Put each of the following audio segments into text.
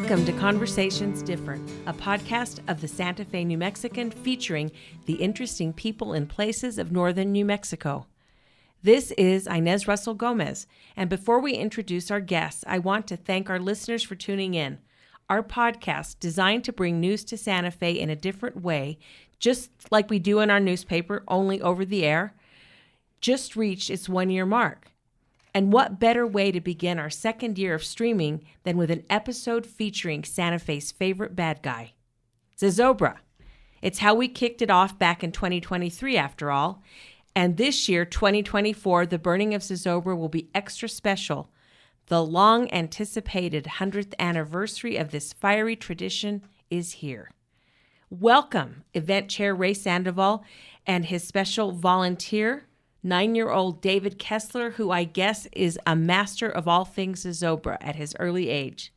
Welcome to Conversations Different, a podcast of the Santa Fe New Mexican featuring the interesting people and places of northern New Mexico. This is Inez Russell Gomez, and before we introduce our guests, I want to thank our listeners for tuning in. Our podcast, designed to bring news to Santa Fe in a different way, just like we do in our newspaper, only over the air, just reached its one-year mark. And what better way to begin our second year of streaming than with an episode featuring Santa Fe's favorite bad guy, Zozobra. It's how we kicked it off back in 2023, after all. And this year, 2024, the burning of Zozobra will be extra special. The long-anticipated 100th anniversary of this fiery tradition is here. Welcome, event chair Ray Sandoval and his special volunteer, 9-year-old David Kesler, who I guess is a master of all things Zozobra at his early age.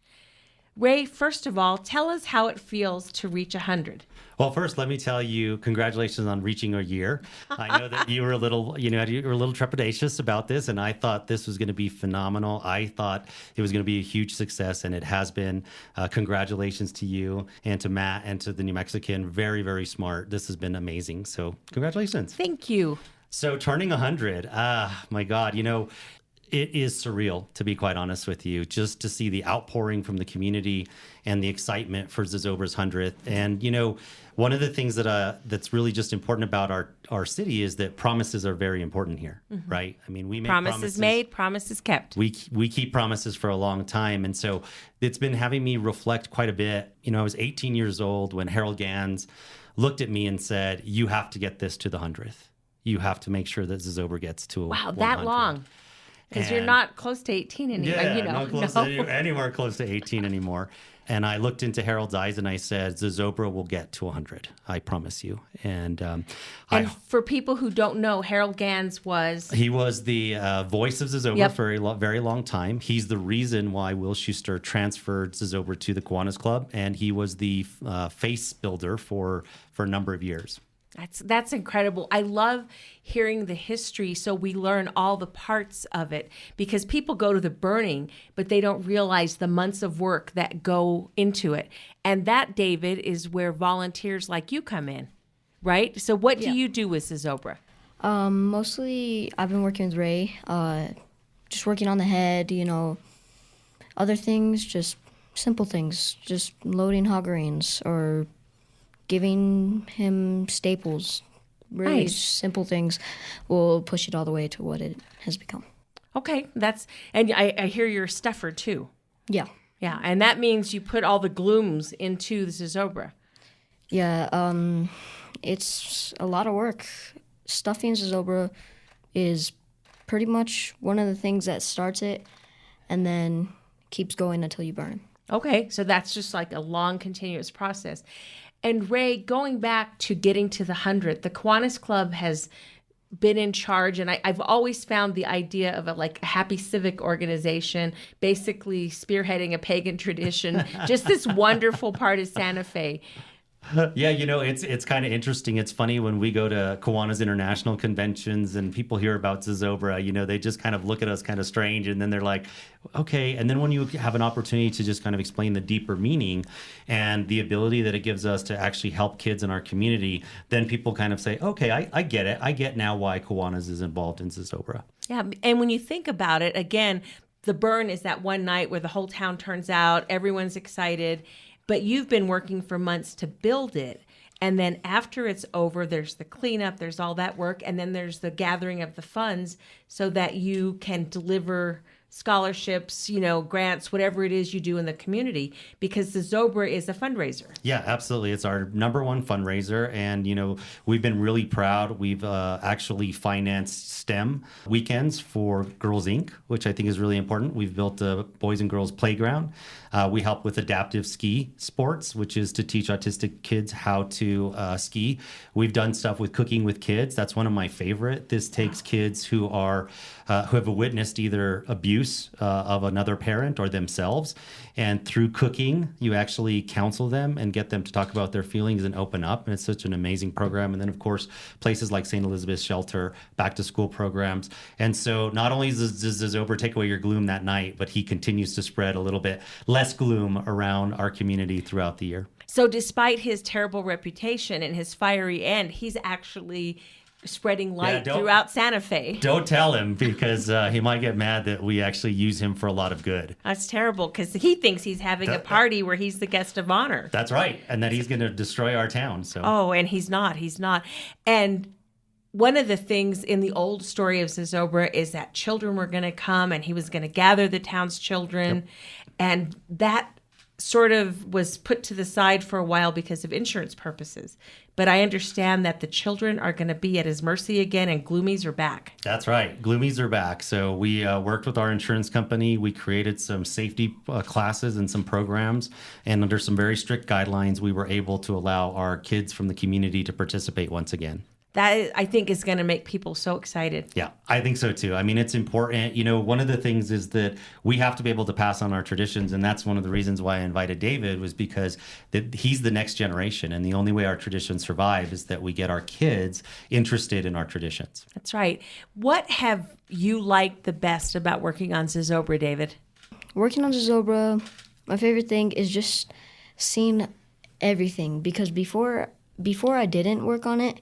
Ray, first of all, tell us how it feels to reach 100. Well, first, let me tell you, congratulations on reaching a year. I know that you were a little, you were a little trepidatious about this, and I thought this was going to be phenomenal. I thought it was going to be a huge success, and it has been. Congratulations to you and to Matt and to the New Mexican. Very, very smart. This has been amazing. So congratulations. Thank you. So turning 100, my God, it is surreal, to be quite honest with you, just to see the outpouring from the community and the excitement for Zozobra's 100th. And, one of the things that's really just important about our city is that promises are very important here, right? I mean, we make promises made, promises kept. We keep promises for a long time. And so it's been having me reflect quite a bit. I was 18 years old when Harold Gans looked at me and said, you have to get this to the 100th. You have to make sure that Zozobra gets to 100. That long. Because you're not close to 18 anymore. Yeah, not close to anywhere close to 18 anymore. And I looked into Harold's eyes and I said, Zozobra will get to 100. I promise you. And for people who don't know, Harold Gans was... He was the voice of Zozobra for a very long time. He's the reason why Will Schuster transferred Zozobra to the Kiwanis Club. And he was the face builder for a number of years. That's incredible. I love hearing the history so we learn all the parts of it, because people go to the burning, but they don't realize the months of work that go into it. And that, David, is where volunteers like you come in, right? So what do you do with Zozobra? Mostly I've been working with Ray, just working on the head, other things, just simple things, just loading hog greens or giving him staples, really simple things will push it all the way to what it has become. Okay, and I hear you're a stuffer too. Yeah. Yeah, and that means you put all the glooms into the Zozobra. Yeah, it's a lot of work. Stuffing Zozobra is pretty much one of the things that starts it and then keeps going until you burn. Okay, so that's just like a long, continuous process. And Ray, going back to getting to the 100th, the Kiwanis Club has been in charge, and I've always found the idea of a happy civic organization, basically spearheading a pagan tradition, just this wonderful part of Santa Fe. Yeah, it's kind of interesting. It's funny when we go to Kiwanis international conventions and people hear about Zozobra, they just kind of look at us kind of strange, and then they're like, okay. And then when you have an opportunity to just kind of explain the deeper meaning and the ability that it gives us to actually help kids in our community, then people kind of say, okay, I get it. I get now why Kiwanis is involved in Zozobra. Yeah, and when you think about it, again, the burn is that one night where the whole town turns out, everyone's excited. But you've been working for months to build it. And then after it's over, there's the cleanup, there's all that work, and then there's the gathering of the funds so that you can deliver scholarships, grants, whatever it is you do in the community, because the Zozobra is a fundraiser. Yeah, absolutely. It's our number one fundraiser. And, we've been really proud. We've actually financed STEM weekends for Girls Inc., which I think is really important. We've built a boys and girls playground. We help with adaptive ski sports, which is to teach autistic kids how to ski. We've done stuff with cooking with kids. That's one of my favorite. This takes kids who are who have witnessed either abuse of another parent or themselves. And through cooking, you actually counsel them and get them to talk about their feelings and open up. And it's such an amazing program. And then, of course, places like St. Elizabeth's Shelter, back to school programs. And so not only does Zozobra take away your gloom that night, but he continues to spread a little bit less gloom around our community throughout the year. So despite his terrible reputation and his fiery end, he's actually spreading light throughout Santa Fe. Don't tell him, because he might get mad that we actually use him for a lot of good. That's terrible, because he thinks he's having a party where he's the guest of honor. That's right. And that he's going to destroy our town. So. Oh, and he's not. He's not. And one of the things in the old story of Zozobra is that children were going to come and he was going to gather the town's children. Yep. And that sort of was put to the side for a while because of insurance purposes. But I understand that the children are going to be at his mercy again, and Gloomies are back. That's right. Gloomies are back. So we worked with our insurance company. We created some safety classes and some programs. And under some very strict guidelines, we were able to allow our kids from the community to participate once again. That, I think, is going to make people so excited. Yeah, I think so too. I mean, it's important. You know, one of the things is that we have to be able to pass on our traditions. And that's one of the reasons why I invited David, was because he's the next generation. And the only way our traditions survive is that we get our kids interested in our traditions. That's right. What have you liked the best about working on Zozobra, David? Working on Zozobra, my favorite thing is just seeing everything. Because before I didn't work on it,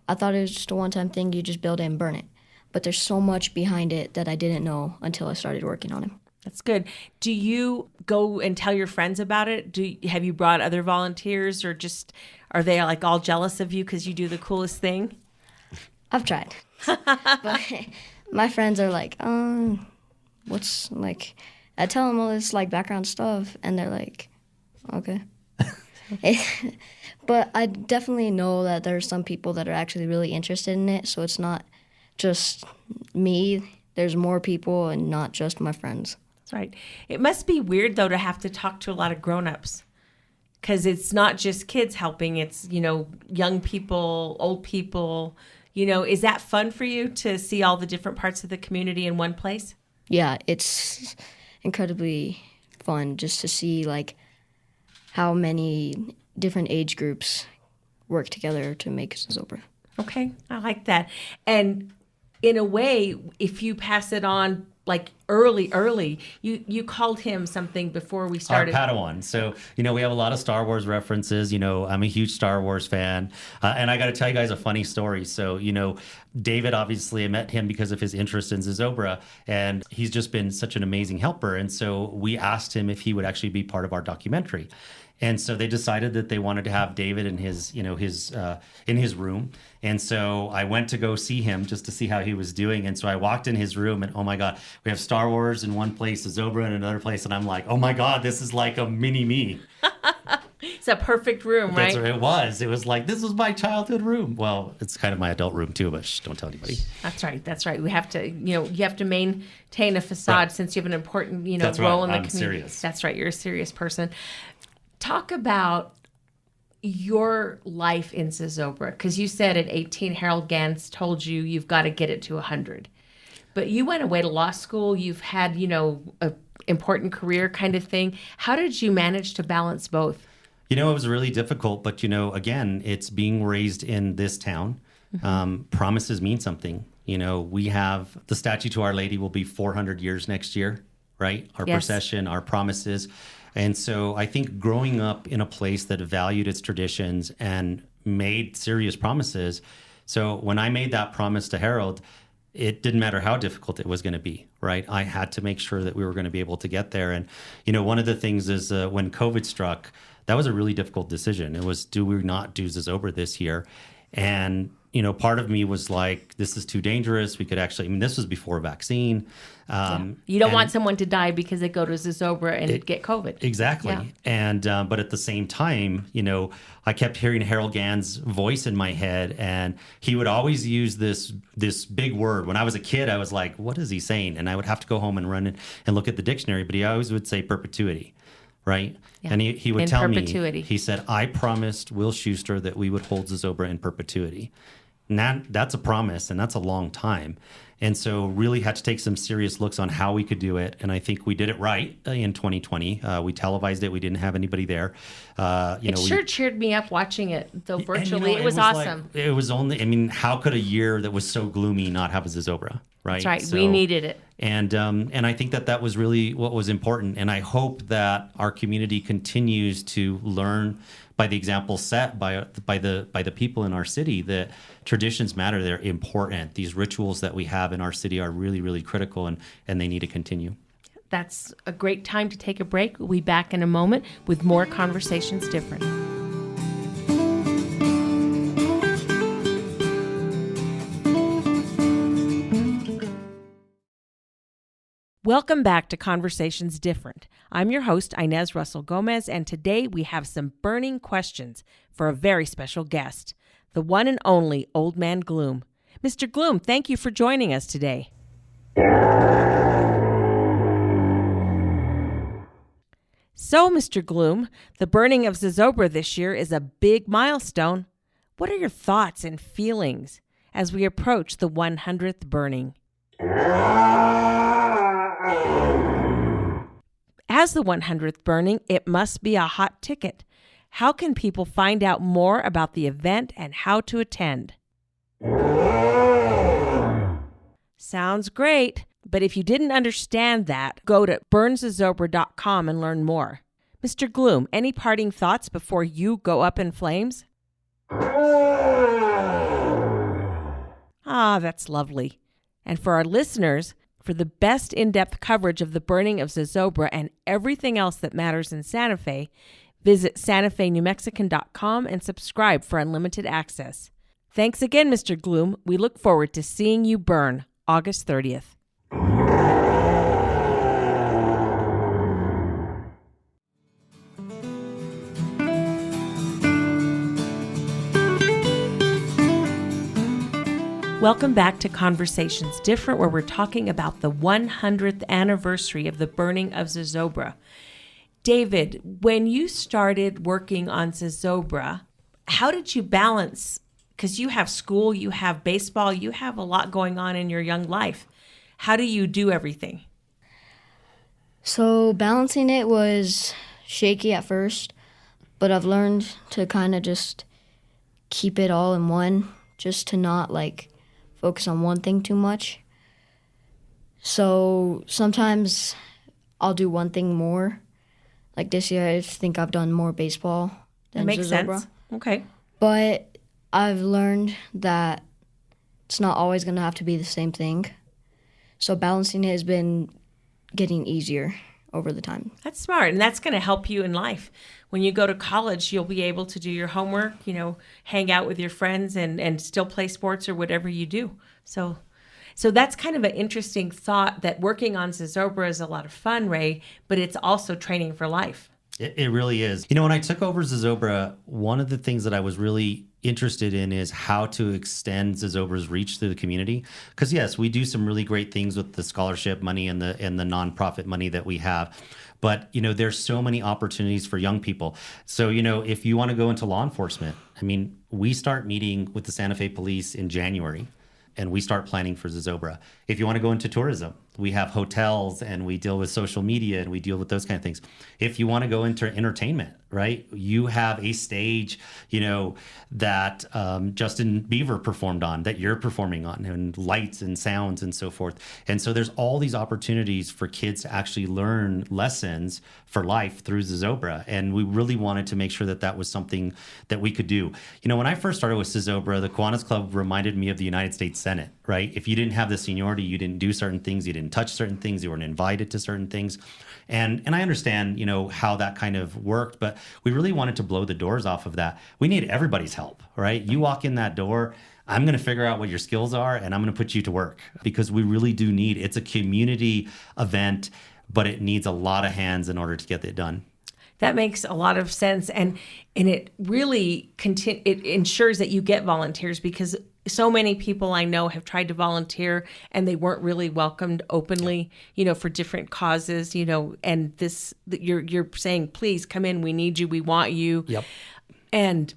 I thought it was just a one-time thing. You just build it and burn it. But there's so much behind it that I didn't know until I started working on it. That's good. Do you go and tell your friends about it? Have you brought other volunteers, or just are they like all jealous of you because you do the coolest thing? I've tried. But my friends are like, what's like, I tell them all this like background stuff and they're like, okay. But I definitely know that there's some people that are actually really interested in it, so it's not just me. There's more people and not just my friends. That's right. It must be weird, though, to have to talk to a lot of grown-ups, because it's not just kids helping. It's, young people, old people. Is that fun for you to see all the different parts of the community in one place? Yeah, it's incredibly fun just to see, like, how many different age groups work together to make Zozobra. Okay, I like that. And in a way, if you pass it on like early, you called him something before we started. Our Padawan. So, we have a lot of Star Wars references. I'm a huge Star Wars fan. And I got to tell you guys a funny story. So, David, obviously, I met him because of his interest in Zozobra, and he's just been such an amazing helper. And so we asked him if he would actually be part of our documentary. And so they decided that they wanted to have David in his in his room. And so I went to go see him just to see how he was doing. And so I walked in his room, and oh my God, we have Star Wars in one place, Zozobra in another place. And I'm like, oh my God, this is like a mini me. It's a perfect room, right? That's what it was. It was like, this was my childhood room. Well, it's kind of my adult room too, but don't tell anybody. That's right. We have to, you have to maintain a facade, right, since you have an important, That's role right. in the I'm community. Serious. That's right. You're a serious person. Talk about your life in Zozobra, because you said at 18, Harold Gans told you you've got to get it to 100. But you went away to law school. You've had, a important career kind of thing. How did you manage to balance both? It was really difficult, but, again, it's being raised in this town. Mm-hmm. Promises mean something. We have the statue to Our Lady will be 400 years next year, right? Our procession, our promises. And so I think growing up in a place that valued its traditions and made serious promises. So when I made that promise to Harold, it didn't matter how difficult it was going to be, right? I had to make sure that we were going to be able to get there. And, one of the things is when COVID struck, that was a really difficult decision. It was, do we not do Zozobra this year? And, part of me was like, this is too dangerous. We could actually, this was before a vaccine. You don't want someone to die because they go to Zozobra and get COVID. Exactly. Yeah. And, but at the same time, I kept hearing Harold Gans' voice in my head, and he would always use this big word. When I was a kid, I was like, what is he saying? And I would have to go home and run and look at the dictionary, but he always would say perpetuity. Right? Yeah. And he would tell me, he said, I promised Will Schuster that we would hold Zozobra in perpetuity. And that's a promise, and that's a long time. And so really had to take some serious looks on how we could do it. And I think we did it right in 2020. We televised it. We didn't have anybody there. It sure cheered me up watching it, though virtually. And, it was awesome. It was only, I mean, how could a year that was so gloomy not have a Zozobra, right? That's right. So, we needed it. And I think that was really what was important. And I hope that our community continues to learn by the example set by the people in our city that traditions matter. They're important. These rituals that we have in our city are really, really critical, and they need to continue. That's a great time to take a break. We'll be back in a moment with more Conversations Different. Welcome back to Conversations Different. I'm your host, Inez Russell Gomez, and today we have some burning questions for a very special guest, the one and only Old Man Gloom. Mr. Gloom, thank you for joining us today. So, Mr. Gloom, the burning of Zozobra this year is a big milestone. What are your thoughts and feelings as we approach the 100th burning? As the 100th burning, it must be a hot ticket. How can people find out more about the event and how to attend? Sounds great, but if you didn't understand that, go to burnzozobra.com and learn more. Mr. Gloom, any parting thoughts before you go up in flames? Ah, that's lovely. And for our listeners, for the best in-depth coverage of the burning of Zozobra and everything else that matters in Santa Fe, visit santafenewmexican.com and subscribe for unlimited access. Thanks again, Mr. Gloom. We look forward to seeing you burn August 30th. Welcome back to Conversations Different, where we're talking about the 100th anniversary of the burning of Zozobra. David, when you started working on Zozobra, how did you balance, because you have school, you have baseball, you have a lot going on in your young life. How do you do everything? So balancing it was shaky at first, but I've learned to kind of just keep it all in one, just to not focus on one thing too much. So sometimes I'll do one thing more. Like this year, I think I've done more baseball than That makes Zozobra. sense. Okay. But I've learned that it's not always going to have to be the same thing. So balancing it has been getting easier over the time. That's smart, and that's going to help you in life. When you go to college, you'll be able to do your homework, hang out with your friends and still play sports or whatever you do. So that's kind of an interesting thought, that working on Zozobra is a lot of fun, Ray, but it's also training for life. It really is. When I took over Zozobra, one of the things that I was really interested in is how to extend Zozobra's reach through the community. Because yes, we do some really great things with the scholarship money and the nonprofit money that we have. But, there's so many opportunities for young people. So, if you want to go into law enforcement, we start meeting with the Santa Fe Police in January, and we start planning for Zozobra. If you want to go into tourism, we have hotels and we deal with social media and we deal with those kind of things. If you want to go into entertainment, right, you have a stage, that Justin Bieber performed on, that you're performing on, and lights and sounds and so forth. And so there's all these opportunities for kids to actually learn lessons for life through Zozobra. And we really wanted to make sure that that was something that we could do. When I first started with Zozobra, the Kiwanis Club reminded me of the United States Senate, right? If you didn't have the seniority, you didn't do certain things, you didn't touch certain things, you weren't invited to certain things. And I understand, how that kind of worked, but we really wanted to blow the doors off of that. We need everybody's help, right? You walk in that door, I'm going to figure out what your skills are, and I'm going to put you to work, because we really do need, it's a community event, but it needs a lot of hands in order to get it done. That makes a lot of sense, and it really it ensures that you get volunteers, because so many people I know have tried to volunteer and they weren't really welcomed openly, for different causes, and this, you're saying, please come in, we need you, we want you. Yep. And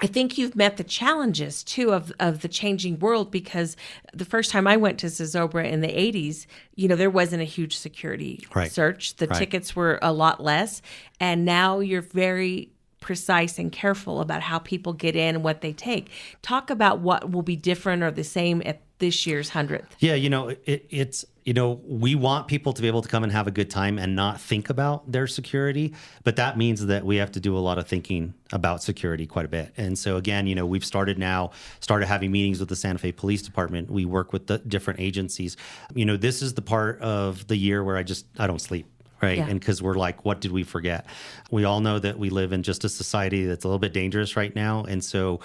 I think you've met the challenges too of the changing world, because the first time I went to Zozobra in the 80s, there wasn't a huge security search. The tickets were a lot less. And now you're very precise and careful about how people get in and what they take. Talk about what will be different or the same at this year's 100th. Yeah, it's we want people to be able to come and have a good time and not think about their security, but that means that we have to do a lot of thinking about security quite a bit. And so again, we've started having meetings with the Santa Fe Police Department. We work with the different agencies. This is the part of the year where I don't sleep. Right. Yeah. And because we're like, what did we forget? We all know that we live in just a society that's a little bit dangerous right now. And so,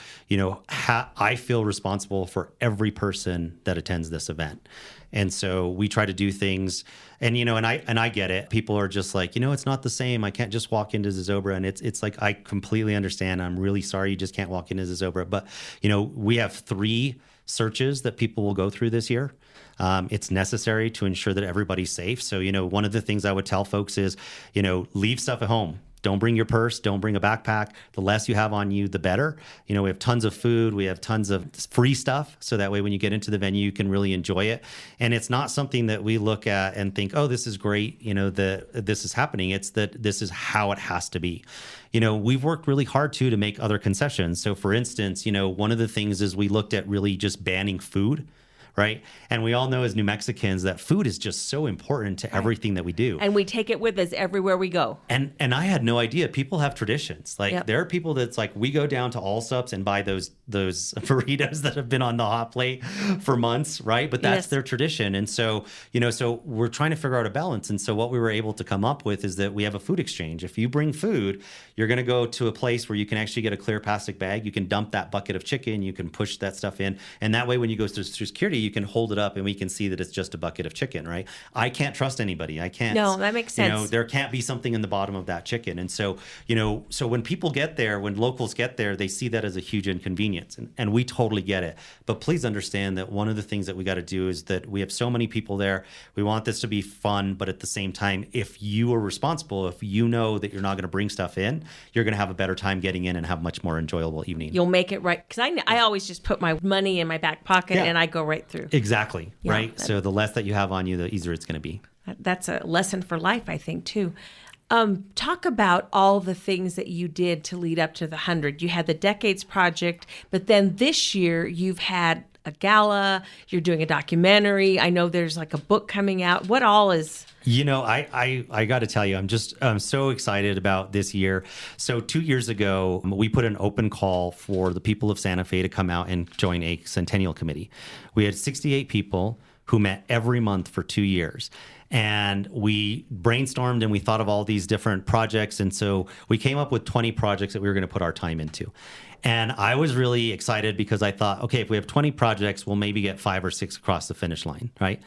I feel responsible for every person that attends this event. And so we try to do things and I get it. People are just like, it's not the same. I can't just walk into Zozobra. And it's like, I completely understand. I'm really sorry. You just can't walk into Zozobra. But, we have 3 searches that people will go through this year. It's necessary to ensure that everybody's safe. So, one of the things I would tell folks is, leave stuff at home. Don't bring your purse. Don't bring a backpack. The less you have on you, the better. We have tons of food. We have tons of free stuff. So that way, when you get into the venue, you can really enjoy it. And it's not something that we look at and think, oh, this is great. This is happening. It's that this is how it has to be. We've worked really hard too to make other concessions. So for instance, one of the things is we looked at really just banning food. Right. And we all know as New Mexicans that food is just so important to everything that we do. And we take it with us everywhere we go. And I had no idea. People have traditions. Like there are people that's like, we go down to Allsup's and buy those burritos that have been on the hot plate for months. Right. But that's their tradition. And so, so we're trying to figure out a balance. And so what we were able to come up with is that we have a food exchange. If you bring food, you're going to go to a place where you can actually get a clear plastic bag. You can dump that bucket of chicken. You can push that stuff in. And that way, when you go through security, you can hold it up and we can see that it's just a bucket of chicken, right? I can't trust anybody. I can't. No, that makes sense. There can't be something in the bottom of that chicken. And so, so when people get there, when locals get there, they see that as a huge inconvenience. And we totally get it. But please understand that one of the things that we got to do is that we have so many people there. We want this to be fun, but at the same time, if you are responsible, if you know that you're not going to bring stuff in, you're going to have a better time getting in and have a much more enjoyable evening. You'll make it right. Because I always just put my money in my back pocket and I go right through. Exactly. Yeah, right. So the less that you have on you, the easier it's going to be. That's a lesson for life, I think, too. Talk about all the things that you did to lead up to the 100. You had the Decades Project, but then this year you've had a gala, you're doing a documentary. I know there's like a book coming out. What all is... I got to tell you, I'm so excited about this year. So 2 years ago, we put an open call for the people of Santa Fe to come out and join a centennial committee. We had 68 people who met every month for 2 years. And we brainstormed and we thought of all these different projects. And so we came up with 20 projects that we were going to put our time into. And I was really excited because I thought, okay, if we have 20 projects, we'll maybe get 5 or 6 across the finish line, right?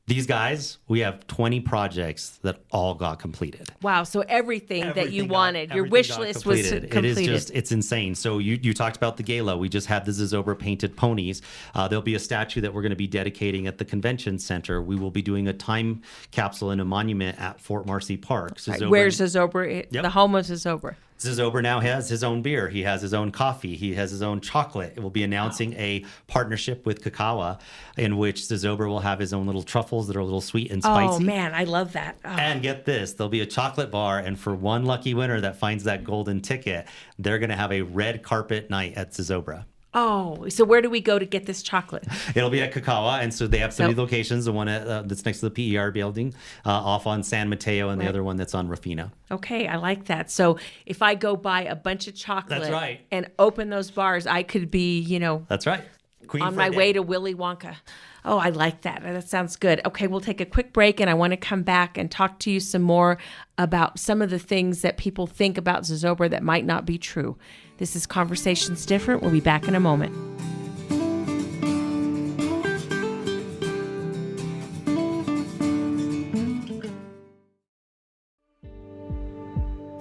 These guys, we have 20 projects that all got completed. Wow. So everything that you wanted, your wish list was completed. It is it's insane. So you talked about the gala. We just had the Zozobra painted ponies. There'll be a statue that we're going to be dedicating at the convention center. We will be doing a time capsule and a monument at Fort Marcy Park. Where's Zozobra? The home of Zozobra. Zozobra now has his own beer. He has his own coffee. He has his own chocolate. It will be announcing a partnership with Kakawa in which Zozobra will have his own little truffles that are a little sweet and spicy. Oh, man, I love that. Oh. And get this, there'll be a chocolate bar, and for one lucky winner that finds that golden ticket, they're going to have a red carpet night at Zozobra. Oh, so where do we go to get this chocolate? It'll be at Kakawa, and so they have so many locations. The one that's next to the PER building, off on San Mateo, and the other one that's on Rufino. Okay, I like that. So if I go buy a bunch of chocolate that's right. and open those bars, I could be, That's right. Queen on my way to Willy Wonka. Oh, I like that. That sounds good. Okay, we'll take a quick break, and I want to come back and talk to you some more about some of the things that people think about Zozobra that might not be true. This is Conversations Different. We'll be back in a moment.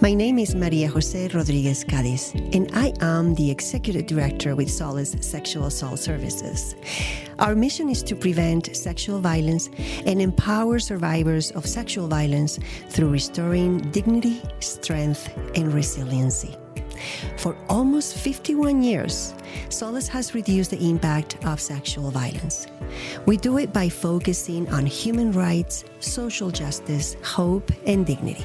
My name is Maria Jose Rodriguez Cadiz, and I am the Executive Director with Solace Sexual Assault Services. Our mission is to prevent sexual violence and empower survivors of sexual violence through restoring dignity, strength, and resiliency. For almost 51 years, Solace has reduced the impact of sexual violence. We do it by focusing on human rights, social justice, hope, and dignity.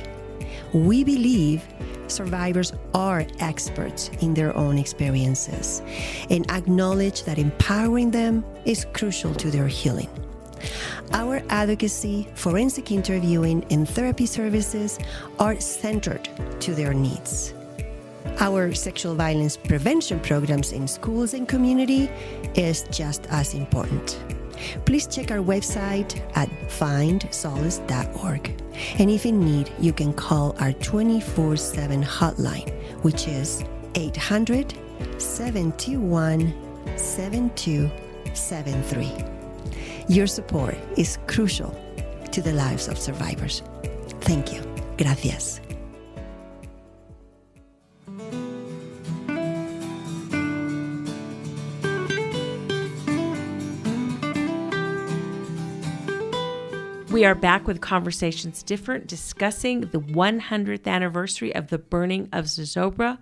We believe survivors are experts in their own experiences and acknowledge that empowering them is crucial to their healing. Our advocacy, forensic interviewing, and therapy services are centered to their needs. Our sexual violence prevention programs in schools and community is just as important. Please check our website at findsolace.org. And if in need, you can call our 24/7 hotline, which is 800-721-7273. Your support is crucial to the lives of survivors. Thank you. Gracias. We are back with Conversations Different, discussing the 100th anniversary of the burning of Zozobra.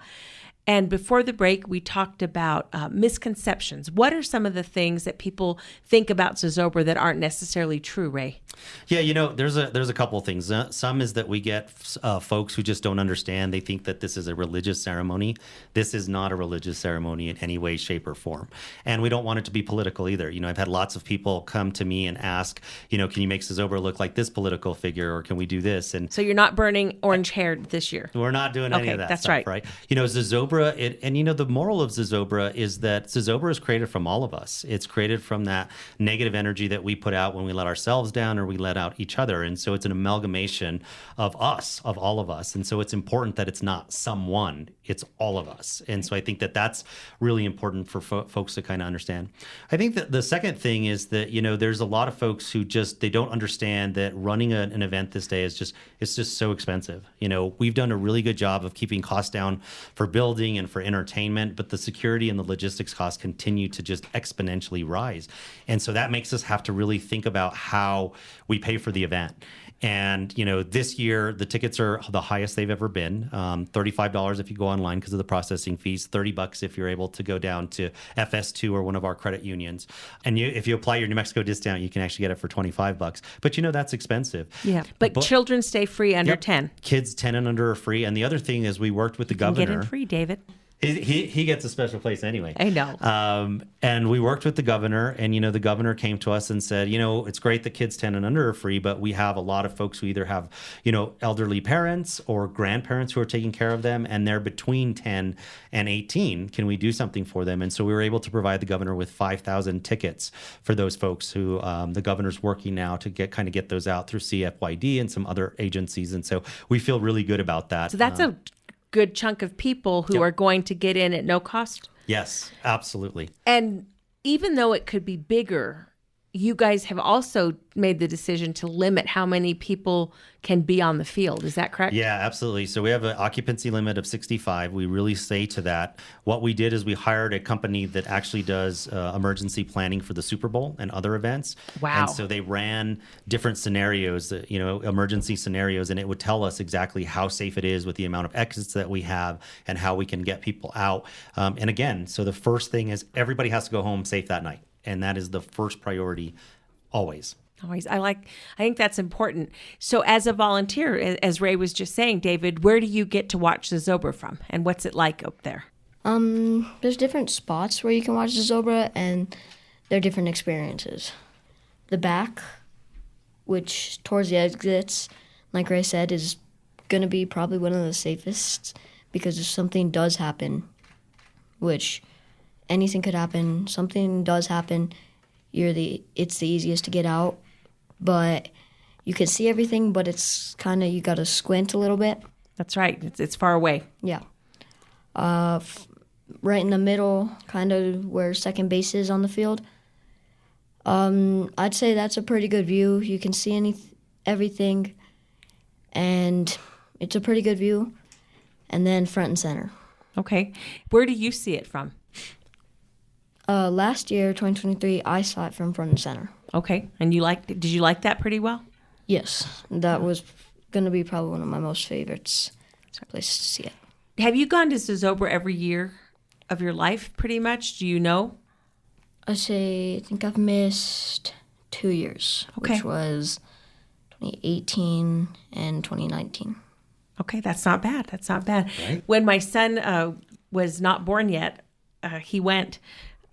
And before the break, we talked about misconceptions. What are some of the things that people think about Zozobra that aren't necessarily true, Ray? Yeah, there's a couple of things. Some is that we get folks who just don't understand. They think that this is a religious ceremony. This is not a religious ceremony in any way, shape, or form. And we don't want it to be political either. I've had lots of people come to me and ask, can you make Zozobra look like this political figure, or can we do this? And so you're not burning orange hair this year? We're not doing any of that that's stuff, right? Zozobra, the moral of Zozobra is that Zozobra is created from all of us. It's created from that negative energy that we put out when we let ourselves down or we let out each other. And so it's an amalgamation of us, of all of us. And so it's important that it's not someone, it's all of us. And so I think that that's really important for folks to kind of understand. I think that the second thing is that, there's a lot of folks who they don't understand that running an event this day it's just so expensive. We've done a really good job of keeping costs down for building and for entertainment, but the security and the logistics costs continue to just exponentially rise. And so that makes us have to really think about how we pay for the event. And, this year, the tickets are the highest they've ever been, $35 if you go online because of the processing fees, $30 if you're able to go down to FS2 or one of our credit unions. And if you apply your New Mexico discount, you can actually get it for $25. But, that's expensive. Yeah, but children stay free under 10. Kids 10 and under are free. And the other thing is we worked with the governor. Get in free, David. He gets a special place anyway. I know. And we worked with the governor, and the governor came to us and said, it's great that kids 10 and under are free, but we have a lot of folks who either have elderly parents or grandparents who are taking care of them, and they're between 10 and 18. Can we do something for them? And so we were able to provide the governor with 5,000 tickets for those folks who the governor's working now to get those out through CFYD and some other agencies. And so we feel really good about that. So that's a good chunk of people who are going to get in at no cost? Yes, absolutely. And even though it could be bigger, you guys have also made the decision to limit how many people can be on the field. Is that correct? Yeah, absolutely. So we have an occupancy limit of 65. We really say to that. What we did is we hired a company that actually does emergency planning for the Super Bowl and other events. Wow. And so they ran different scenarios, emergency scenarios, and it would tell us exactly how safe it is with the amount of exits that we have and how we can get people out. And again, so the first thing is everybody has to go home safe that night. And that is the first priority always. Always. I think that's important. So as a volunteer, as Ray was just saying, David, where do you get to watch Zozobra from? And what's it like up there? There's different spots where you can watch Zozobra, and they're different experiences. The back, which towards the exits, like Ray said, is going to be probably one of the safest, because if something does happen, which anything could happen, something does happen, it's the easiest to get out. But you can see everything, but it's kind of, you got to squint a little bit. That's right. It's far away. Yeah. Right in the middle, kind of where second base is on the field. I'd say that's a pretty good view. You can see everything, and it's a pretty good view. And then front and center. Okay. Where do you see it from? Last year, 2023, I saw it from front and center. Okay. And did you like that pretty well? Yes. That was going to be probably one of my most favorites places to see it. Have you gone to Zozobra every year of your life, pretty much? Do you know? I think I've missed 2 years, Okay. which was 2018 and 2019. Okay, that's not bad. That's not bad. Right. When my son was not born yet, he went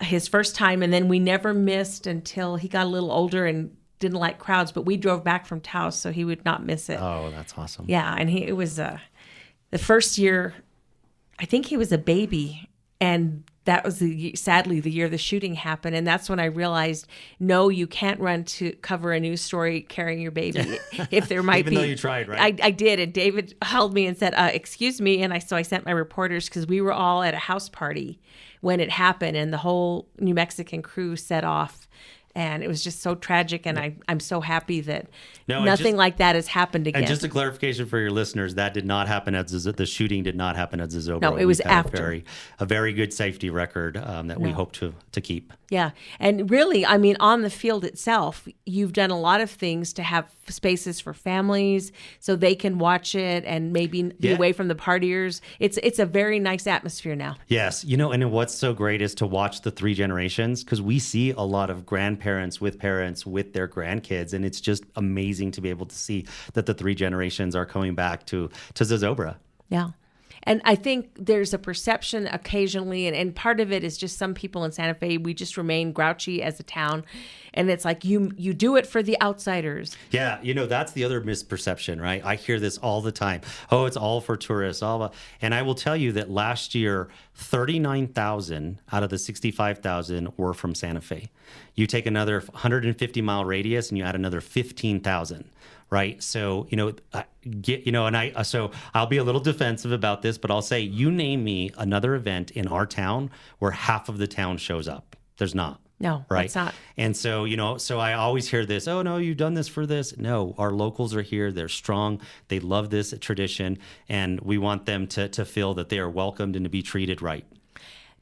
his first time, and then we never missed until he got a little older and didn't like crowds. But we drove back from Taos, so he would not miss it. Oh, that's awesome. Yeah, and it was the first year. I think he was a baby, and that was sadly the year the shooting happened, and that's when I realized, no, you can't run to cover a news story carrying your baby. If there might Even be, though you tried, right? I did, and David held me and said, "Excuse me," and so I sent my reporters because we were all at a house party when it happened, and the whole New Mexican crew set off. And it was just so tragic, and I'm so happy that nothing like that has happened again. And just a clarification for your listeners, that did not happen at the shooting did not happen at Zozobra. No, it was We've had after. a very good safety record that we hope to keep. Yeah. And really, I mean, on the field itself, you've done a lot of things to have spaces for families so they can watch it and maybe be away from the partiers. It's a very nice atmosphere now. Yes. And what's so great is to watch the three generations, because we see a lot of grandparents with their grandkids. And it's just amazing to be able to see that the three generations are coming back to Zozobra. Yeah. And I think there's a perception occasionally, and part of it is just some people in Santa Fe, we just remain grouchy as a town. And it's like you do it for the outsiders. Yeah, that's the other misperception, right? I hear this all the time. Oh, it's all for tourists. And I will tell you that last year, 39,000 out of the 65,000 were from Santa Fe. You take another 150-mile radius and you add another 15,000. Right. So, so I'll be a little defensive about this, but I'll say, you name me another event in our town where half of the town shows up. There's not. No, right. It's not. And so, so I always hear this, oh, no, you've done this for this. No, our locals are here. They're strong. They love this tradition. And we want them to feel that they are welcomed and to be treated right.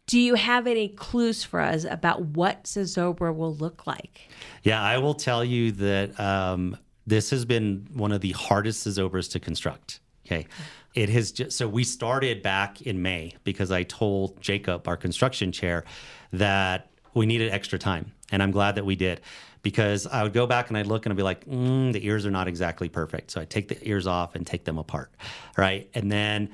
Do you have any clues for us about what Zozobra will look like? Yeah, I will tell you that this has been one of the hardest Zozobras to construct. Okay. It has so we started back in May because I told Jacob, our construction chair, that we needed extra time. And I'm glad that we did, because I would go back and I'd look and I'd be like, the ears are not exactly perfect. So I take the ears off and take them apart. Right. And then,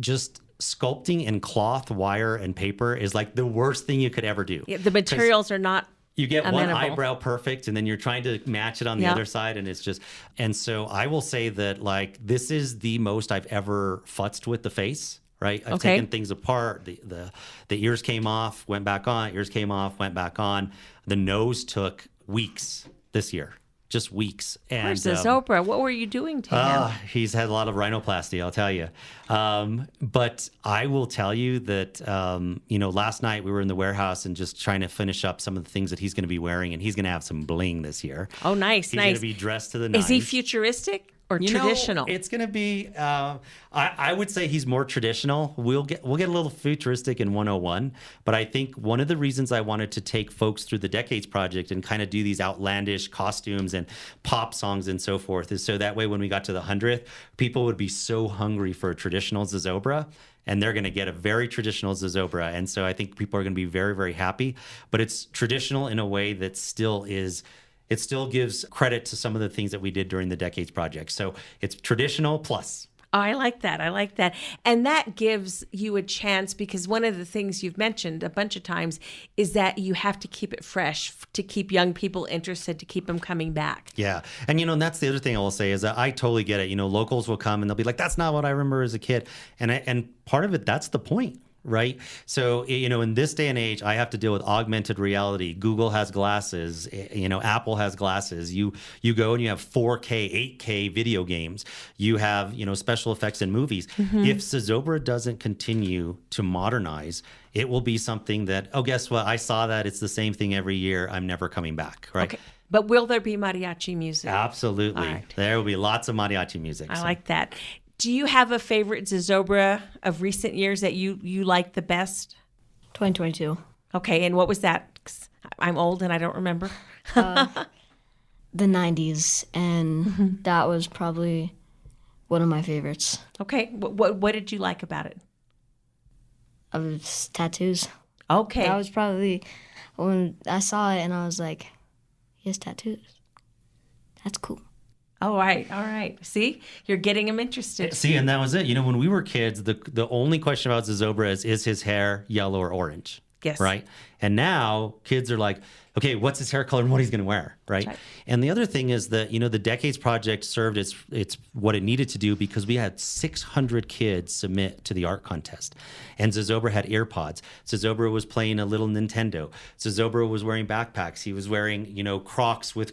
just sculpting in cloth, wire, and paper is like the worst thing you could ever do. Yeah, the materials are not. You get amenable. one eyebrow perfect, and then you're trying to match it on the other side, and it's just. And so I will say that, this is the most I've ever futzed with the face. Right, I've taken things apart. The ears came off, went back on. Ears came off, went back on. The nose took weeks this year. Just weeks. And where's Zozobra? What were you doing to him? He's had a lot of rhinoplasty, I'll tell you. But I will tell you that, last night we were in the warehouse and just trying to finish up some of the things that he's going to be wearing, and he's going to have some bling this year. Oh, nice, He's going to be dressed to the nines. Is he futuristic or traditional? It's going to be, I would say he's more traditional. We'll get a little futuristic in 101, but I think one of the reasons I wanted to take folks through the Decades Project and kind of do these outlandish costumes and pop songs and so forth is so that way when we got to the 100th, people would be so hungry for a traditional Zozobra, and they're going to get a very traditional Zozobra. And so I think people are going to be very, very happy, but it's traditional in a way that still is. It still gives credit to some of the things that we did during the Decades Project. So it's traditional plus. Oh, I like that. I like that. And that gives you a chance, because one of the things you've mentioned a bunch of times is that you have to keep it fresh to keep young people interested, to keep them coming back. Yeah. And, and that's the other thing I will say is that I totally get it. Locals will come and they'll be like, that's not what I remember as a kid. And part of it, that's the point. Right. So, in this day and age, I have to deal with augmented reality. Google has glasses, Apple has glasses. You go and you have 4K, 8K video games. You have, special effects in movies. Mm-hmm. If Zozobra doesn't continue to modernize, it will be something that, guess what? I saw that. It's the same thing every year. I'm never coming back. Right. Okay. But will there be mariachi music? Absolutely. Right. There will be lots of mariachi music. I like that. Do you have a favorite Zozobra of recent years that you like the best? 2022. Okay, and what was that? 'Cause I'm old and I don't remember. The 90s, and that was probably one of my favorites. Okay. What did you like about it? Of tattoos. Okay. That was probably when I saw it and I was like, he has tattoos. That's cool. All right. See, you're getting him interested. See, and that was it. When we were kids, the only question about Zozobra is his hair yellow or orange? Yes. Right? And now kids are like, okay, what's his hair color and what he's going to wear, right? And the other thing is that, the Decades Project served its what it needed to do because we had 600 kids submit to the art contest. And Zozobra had ear pods. Zozobra was playing a little Nintendo. Zozobra was wearing backpacks. He was wearing, Crocs with,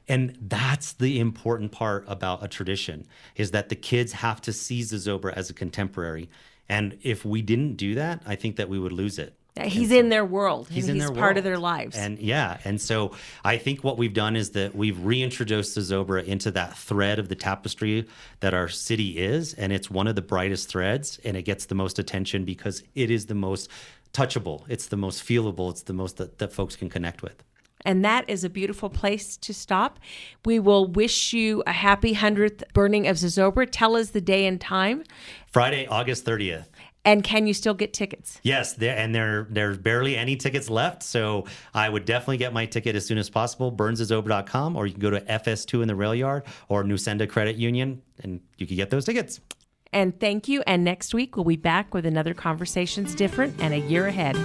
and that's the important part about a tradition, is that the kids have to see Zozobra as a contemporary. And if we didn't do that, I think that we would lose it. He's in their world. He's in their part of world. their lives. And so I think what we've done is that we've reintroduced Zozobra into that thread of the tapestry that our city is, and it's one of the brightest threads, and it gets the most attention because it is the most touchable, it's the most feelable, it's the most that folks can connect with. And that is a beautiful place to stop. We will wish you a happy 100th burning of Zozobra. Tell us the day and time. Friday, August 30th. And can you still get tickets? Yes, there's barely any tickets left, so I would definitely get my ticket as soon as possible. BurnZozobra.com, or you can go to FS2 in the Rail Yard or Nusenda Credit Union, and you can get those tickets. And thank you. And next week, we'll be back with another Conversations Different and a year ahead.